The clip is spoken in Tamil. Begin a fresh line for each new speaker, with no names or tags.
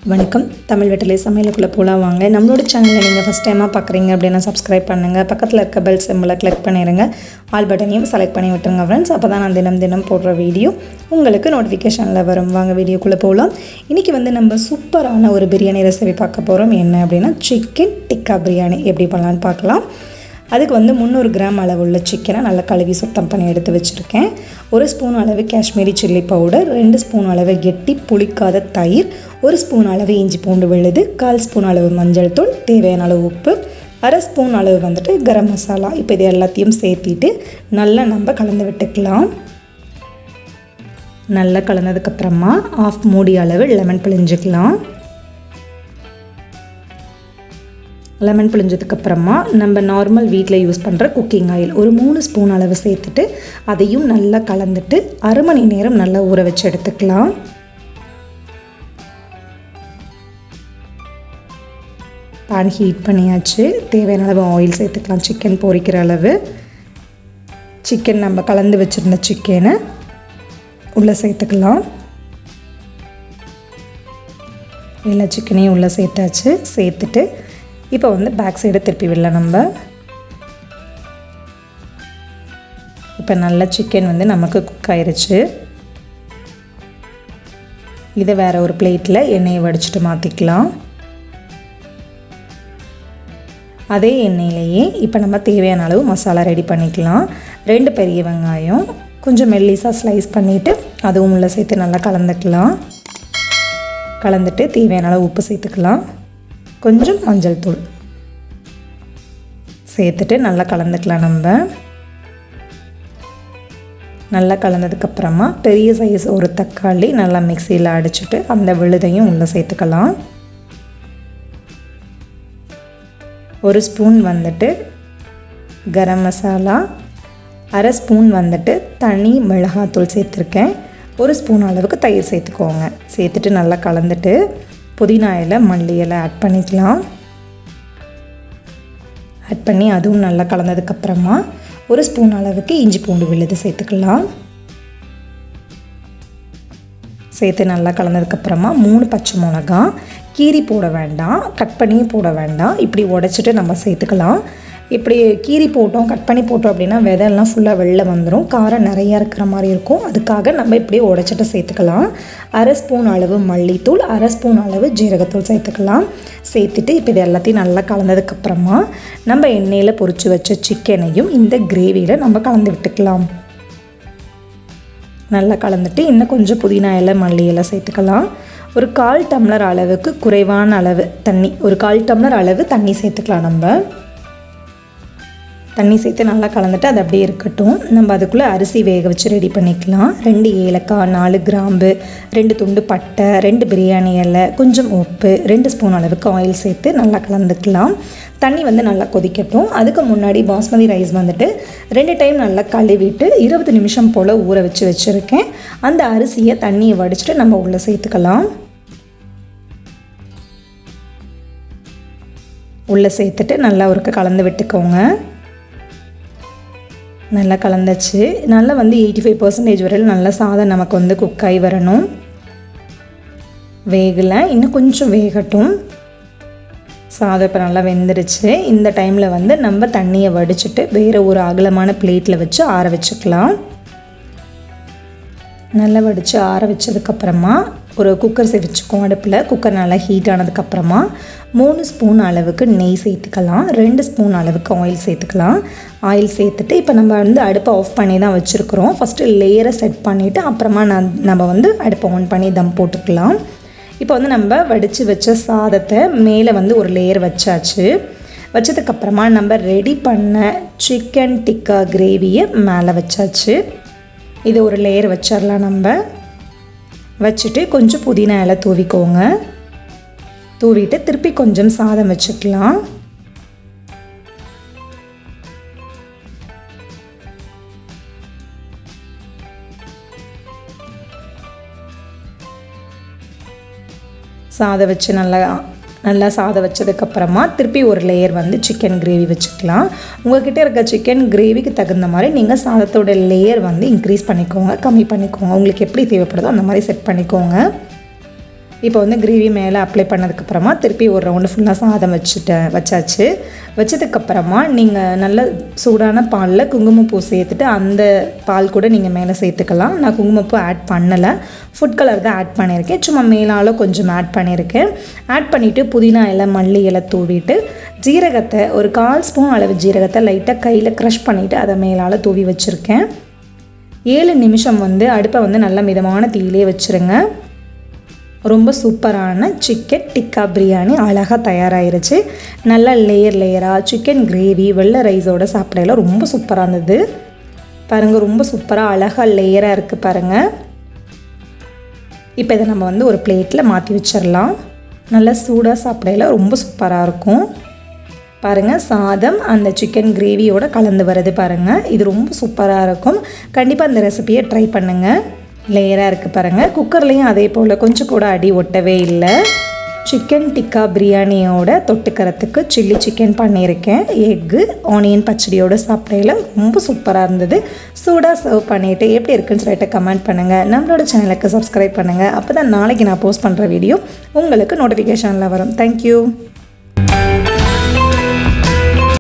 வணக்கம். தமிழ் வெற்றிலை சமையலுக்குள்ளே போகலாம் வாங்க. நம்மளோட சேனலில் நீங்கள் ஃபஸ்ட் டைமாக பார்க்குறீங்க அப்படின்னா சப்ஸ்கிரைப் பண்ணுங்கள். பக்கத்தில் இருக்க பெல் சிம்பிளை கிளிக் பண்ணிடுங்க. ஆல் பட்டனையும் செலக்ட் பண்ணி விட்டுருங்க ஃப்ரெண்ட்ஸ். அப்போ தான் நான் தினம் போடுற வீடியோ உங்களுக்கு நோட்டிஃபிகேஷனில் வரும். வாங்க வீடியோக்குள்ளே போகலாம். இன்றைக்கி நம்ம சூப்பரான ஒரு பிரியாணி ரெசிபி பார்க்க போகிறோம். என்ன அப்படின்னா சிக்கன் டிக்கா பிரியாணி எப்படி பண்ணலான்னு பார்க்கலாம். அதுக்கு 300 கிராம் அளவுள்ள சிக்கனை நல்லா கழுவி சுத்தம் பண்ணி எடுத்து வச்சுருக்கேன். 1 ஸ்பூன் அளவு காஷ்மீரி சில்லி பவுடர், 2 ஸ்பூன் அளவு கெட்டி புளிக்காத தயிர், 1 ஸ்பூன் அளவு இஞ்சி பூண்டு விழுது, 1/4 ஸ்பூன் அளவு மஞ்சள் தூள், தேவையான அளவு உப்பு, 1/2 ஸ்பூன் அளவு கரம் மசாலா. இப்போ இது எல்லாத்தையும் சேர்த்திட்டு நல்லா நம்ம கலந்து விட்டுக்கலாம். நல்லா கலந்ததுக்கப்புறமா 1/2 மூடி அளவு லெமன் பிழிஞ்சிக்கலாம். லெமன் பிழிஞ்சதுக்கப்புறமா நம்ம நார்மல் வீட்டில் யூஸ் பண்ணுற குக்கிங் ஆயில் ஒரு 3 ஸ்பூன் அளவு சேர்த்துட்டு அதையும் நல்லா கலந்துட்டு 1/2 மணி நேரம் நல்லா ஊற வச்சு எடுத்துக்கலாம். பேன் ஹீட் பண்ணியாச்சு. தேவையான அளவு ஆயில் சேர்த்துக்கலாம். சிக்கன் பொரிக்கிற அளவு சிக்கன் நம்ம கலந்து வச்சுருந்த சிக்கனை உள்ளே சேர்த்துக்கலாம். எல்லா சிக்கனையும் உள்ளே சேர்த்தாச்சு. சேர்த்துட்டு இப்போ பேக் சைடு திருப்பி விடலாம். நம்ம இப்போ நல்ல சிக்கன் நமக்கு குக் ஆயிருச்சு. இதை வேறு ஒரு பிளேட்டில் எண்ணெயை வடிச்சிட்டு மாற்றிக்கலாம். அதே எண்ணெயிலேயே இப்போ நம்ம தேவையான அளவு மசாலா ரெடி பண்ணிக்கலாம். 2 பெரிய வெங்காயம் கொஞ்சம் மெல்லிஸாக ஸ்லைஸ் பண்ணிவிட்டு அதுவும் உள்ளே சேர்த்து நல்லா கலந்துக்கலாம். கலந்துட்டு தேவையான அளவு உப்பு சேர்த்துக்கலாம். கொஞ்சம் மஞ்சள் தூள் சேர்த்துட்டு நல்லா கலந்துக்கலாம். நம்ம நல்லா கலந்ததுக்கப்புறமா பெரிய சைஸ் ஒரு தக்காளி நல்லா மிக்சியில் அடிச்சுட்டு அந்த விழுதையும் உள்ளே சேர்த்துக்கலாம். 1 ஸ்பூன் கரம் மசாலா, 1/2 ஸ்பூன் தனி மிளகாத்தூள் சேர்த்துருக்கேன். 1 ஸ்பூன் அளவுக்கு தயிர் சேர்த்துக்கோங்க. சேர்த்துட்டு நல்லா கலந்துட்டு புதினா இலை மல்லி இலை ஆட் பண்ணிக்கலாம். ஆட் பண்ணி அதுவும் நல்லா கலந்ததுக்கப்புறமா 1 ஸ்பூன் அளவுக்கு இஞ்சி பூண்டு விழுது சேர்த்துக்கலாம். சேர்த்து நல்லா கலந்ததுக்கப்புறமா 3 பச்சை மிளகா கீரி போட வேண்டாம், கட் பண்ணியும் போட வேண்டாம். இப்படி உடைச்சிட்டு நம்ம சேர்த்துக்கலாம். இப்படி கீரி போட்டோம் கட் பண்ணி போட்டோம் அப்படின்னா விதையெல்லாம் ஃபுல்லாக வெளில வந்துடும், காரம் நிறையா இருக்கிற மாதிரி இருக்கும். அதுக்காக நம்ம இப்படியே உடைச்சிட்டு சேர்த்துக்கலாம். 1/2 ஸ்பூன் அளவு மல்லித்தூள், 1/2 ஸ்பூன் அளவு ஜீரகத்தூள் சேர்த்துக்கலாம். சேர்த்துட்டு இப்போ இது எல்லாத்தையும் நல்லா கலந்ததுக்கப்புறமா நம்ம எண்ணெயில் பொரித்து வச்ச சிக்கனையும் இந்த கிரேவியில் நம்ம கலந்து விட்டுக்கலாம். நல்லா கலந்துட்டு இன்னும் கொஞ்சம் புதினா இலை மல்லி இலை சேர்த்துக்கலாம். ஒரு 1/4 டம்ளர் அளவுக்கு குறைவான அளவு தண்ணி, ஒரு 1/4 டம்ளர் அளவு தண்ணி சேர்த்துக்கலாம். நம்ம தண்ணி சேர்த்து நல்லா கலந்துட்டு அது அப்படியே இருக்கட்டும். நம்ம அதுக்குள்ளே அரிசி வேக வச்சு ரெடி பண்ணிக்கலாம். 2 ஏலக்காய், 4 கிராம்பு, 2 துண்டு பட்டை, 2 பிரியாணி இலை, கொஞ்சம் உப்பு, 2 ஸ்பூன் அளவுக்கு ஆயில் சேர்த்து நல்லா கலந்துக்கலாம். தண்ணி நல்லா கொதிக்கட்டும். அதுக்கு முன்னாடி பாஸ்மதி ரைஸ் 2 டைம் நல்லா கழுவிட்டு 20 நிமிஷம் போல் ஊற வச்சு வச்சுருக்கேன். அந்த அரிசியை தண்ணியை வடிச்சிட்டு நம்ம உள்ளே சேர்த்துக்கலாம். உள்ளே சேர்த்துட்டு நல்லா ஒருக்க கலந்து விட்டுக்கோங்க. நல்லா கலந்தாச்சு. நல்லா 85% வரையில் நல்லா சாதம் நமக்கு குக் ஆகி வரணும். வேகலை, இன்னும் கொஞ்சம் வேகட்டும். சாதம் இப்போ நல்லா வெந்துருச்சு. இந்த டைமில் நம்ம தண்ணியை வடிச்சிட்டு வேறு ஒரு அகலமான பிளேட்டில் வச்சு ஆற வச்சுக்கலாம். நல்லா வடித்து ஆற வச்சதுக்கப்புறமா ஒரு குக்கர் வச்சுக்கோம் அடுப்பில். குக்கர் நல்லா ஹீட் ஆனதுக்கப்புறமா 3 ஸ்பூன் அளவுக்கு நெய் சேர்த்துக்கலாம். 2 ஸ்பூன் அளவுக்கு ஆயில் சேர்த்துக்கலாம். ஆயில் சேர்த்துட்டு இப்போ நம்ம அடுப்பை ஆஃப் பண்ணி தான் வச்சுருக்குறோம். ஃபஸ்ட்டு லேயரை செட் பண்ணிவிட்டு அப்புறமா நம்ம அடுப்பை ஆன் பண்ணி தம் போட்டுக்கலாம். இப்போ நம்ம வடித்து வச்ச சாதத்தை மேலே ஒரு லேயர் வச்சாச்சு. வச்சதுக்கப்புறமா நம்ம ரெடி பண்ண சிக்கன் டிக்கா கிரேவியை மேலே வச்சாச்சு. இது ஒரு லேயர் வச்சிடலாம். நம்ம வச்சுட்டு கொஞ்சம் புதினா இலை தூவிக்கோங்க. தூவிட்டு திருப்பி கொஞ்சம் சாதம் வச்சுக்கலாம். சாதம் வச்சு நல்லா சாதம் வச்சதுக்கப்புறமா திருப்பி ஒரு லேயர் சிக்கன் கிரேவி வச்சுக்கலாம். உங்கள்கிட்ட இருக்க சிக்கன் கிரேவிக்கு தகுந்த மாதிரி நீங்கள் சாதத்தோட லேயர் இன்க்ரீஸ் பண்ணிக்கோங்க, கம்மி பண்ணிக்கோங்க. உங்களுக்கு எப்படி தேவைப்படுதோ அந்த மாதிரி செட் பண்ணிக்கோங்க. இப்போ வந்து கிரேவி மேலே அப்ளை பண்ணதுக்கப்புறமா திருப்பி ஒரு ரவுண்டு ஃபுல்லாக சாதம் வச்சாச்சு. வச்சதுக்கப்புறமா நீங்கள் நல்ல சூடான பாலில் குங்குமப்பூ சேர்த்துட்டு அந்த பால் கூட நீங்கள் மேலே சேர்த்துக்கலாம். நான் குங்குமப்பூ ஆட் பண்ணலை, ஃபுட் கலர் தான் ஆட் பண்ணியிருக்கேன். சும்மா மேலால் கொஞ்சம் ஆட் பண்ணியிருக்கேன். ஆட் பண்ணிவிட்டு புதினா இலை மல்லி இலை தூவிட்டு ஜீரகத்தை ஒரு 1/4 ஸ்பூன் அளவு ஜீரகத்தை லைட்டாக கையில் க்ரஷ் பண்ணிவிட்டு அதை மேலால் தூவி வச்சுருக்கேன். 7 நிமிஷம் வந்து அடுப்பை வந்து நல்ல மிதமான தீயிலே வச்சுருங்க. ரொம்ப சூப்பரான சிக்கன் டிக்கா பிரியாணி அழகாக தயாராகிருச்சு. நல்லா லேயராக சிக்கன் கிரேவி வெள்ளை ரைஸோடு சாப்பிடையில ரொம்ப சூப்பராக இருந்தது. பாருங்கள், ரொம்ப சூப்பராக அழகாக லேயராக இருக்குது பாருங்கள். இப்போ இதை நம்ம வந்து ஒரு பிளேட்டில் மாற்றி வச்சிடலாம். நல்லா சூடாக சாப்பிடையில ரொம்ப சூப்பராக இருக்கும். பாருங்கள், சாதம் அந்த சிக்கன் கிரேவியோடு கலந்து வருது பாருங்கள். இது ரொம்ப சூப்பராக இருக்கும். கண்டிப்பாக அந்த ரெசிபியை ட்ரை பண்ணுங்கள். லேயராக இருக்குது பாருங்கள். குக்கர்லேயும் அதே போல் கொஞ்சம் கூட அடி ஒட்டவே இல்லை. சிக்கன் டிக்கா பிரியாணியோட தொட்டுக்கிறதுக்கு சில்லி சிக்கன் பண்ணியிருக்கேன். எக்கு ஆனியன் பச்சடியோடு சாப்பிடையில ரொம்ப சூப்பராக இருந்தது. சூடாக சர்வ் பண்ணிவிட்டு எப்படி இருக்குன்னு சொல்லிட்டு கமெண்ட் பண்ணுங்கள். நம்மளோட சேனலுக்கு சப்ஸ்கிரைப் பண்ணுங்கள். அப்போ தான் நாளைக்கு நான் போஸ்ட் பண்ணுற வீடியோ உங்களுக்கு நோட்டிஃபிகேஷனில் வரும். தேங்க்யூ.